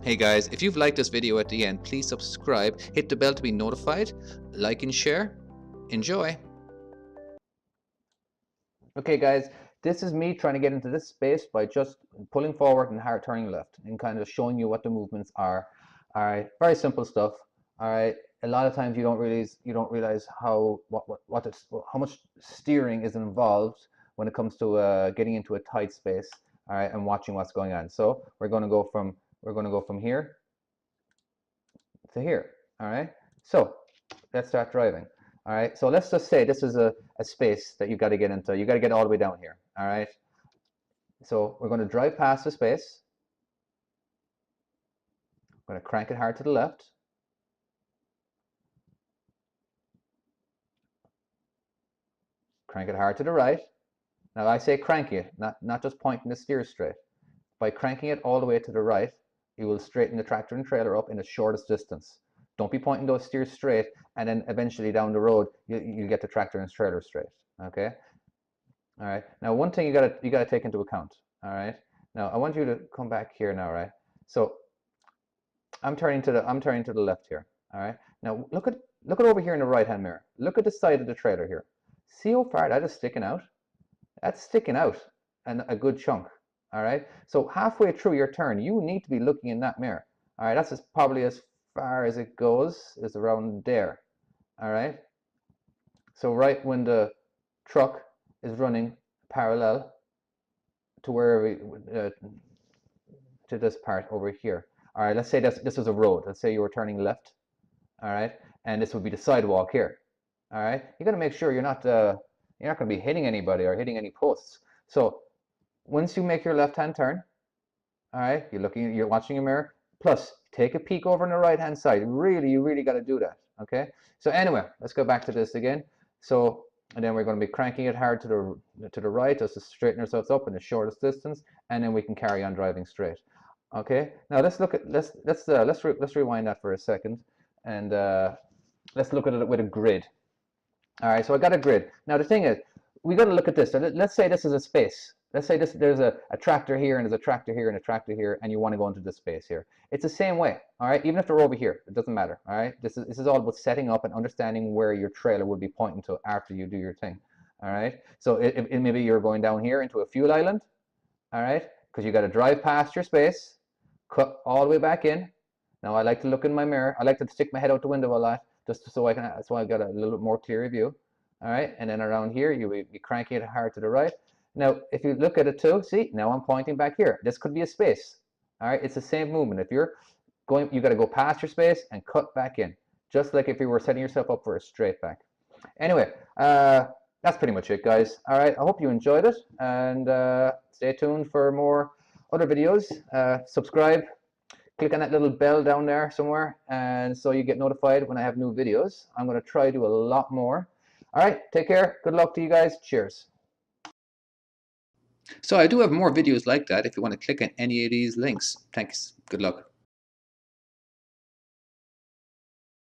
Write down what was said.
Hey guys, if you've liked this video at the end, please subscribe, hit the bell to be notified, like and share. Enjoy! Okay guys, this is me trying to get into this space by just pulling forward and hard turning left and kind of showing you what the movements are. All right, very simple stuff. All right, a lot of times you don't realize how how much steering is involved when it comes to getting into a tight space. All right, and watching what's going on. So we're going to go from here to here. All right, so let's start driving. All right, so let's just say this is a space that you've got to get into. You've got to get all the way down here. All right, so we're going to drive past the space. I'm going to crank it hard to the left. Crank it hard to the right. Now I say crank it, not just pointing the steer straight. By cranking it all the way to the right, you will straighten the tractor and trailer up in the shortest distance. Don't be pointing those steers straight, and then eventually down the road you get the tractor and trailer straight. Okay. All right. Now one thing you gotta take into account. All right. Now I want you to come back here now, right? So I'm turning to the left here. All right. Now look at over here in the right hand mirror. Look at the side of the trailer here. See how far that is sticking out? That's sticking out and a good chunk. All right. So halfway through your turn, you need to be looking in that mirror. All right. That's probably as far as it goes, is around there. All right. So right when the truck is running parallel to wherever to this part over here. All right. Let's say this is a road. Let's say you were turning left. All right. And this would be the sidewalk here. All right. You got to make sure you're not going to be hitting anybody or hitting any posts. So once you make your left-hand turn, all right, you're watching your mirror. Plus, take a peek over on the right-hand side. You really got to do that. Okay. So anyway, let's go back to this again. So, and then we're going to be cranking it hard to the right just to straighten ourselves up in the shortest distance, and then we can carry on driving straight. Okay. Now let's rewind that for a second, and let's look at it with a grid. All right, so I got a grid. Now the thing is, we got to look at this. Let's say this is a space. Let's say there's a tractor here, and there's a tractor here, and a tractor here, and you want to go into this space here. It's the same way, all right? Even if they're over here, it doesn't matter, all right? This is all about setting up and understanding where your trailer will be pointing to after you do your thing, all right? So maybe you're going down here into a fuel island, all right? Because you got to drive past your space, cut all the way back in. Now I like to look in my mirror. I like to stick my head out the window a lot, just so I got a little bit more clear view. All right, and then around here you will be cranking it hard to the right. Now if you look at it too, see, now I'm pointing back here. This could be a space. All right, it's the same movement. If you're going, you got to go past your space and cut back in, just like if you were setting yourself up for a straight back. Anyway, that's pretty much it, guys. All right, I hope you enjoyed it, and stay tuned for more other videos. Subscribe. Click on that little bell down there somewhere, and so you get notified when I have new videos. I'm going to try to do a lot more. All right, take care. Good luck to you guys. Cheers. So I do have more videos like that if you want to click on any of these links. Thanks. Good luck.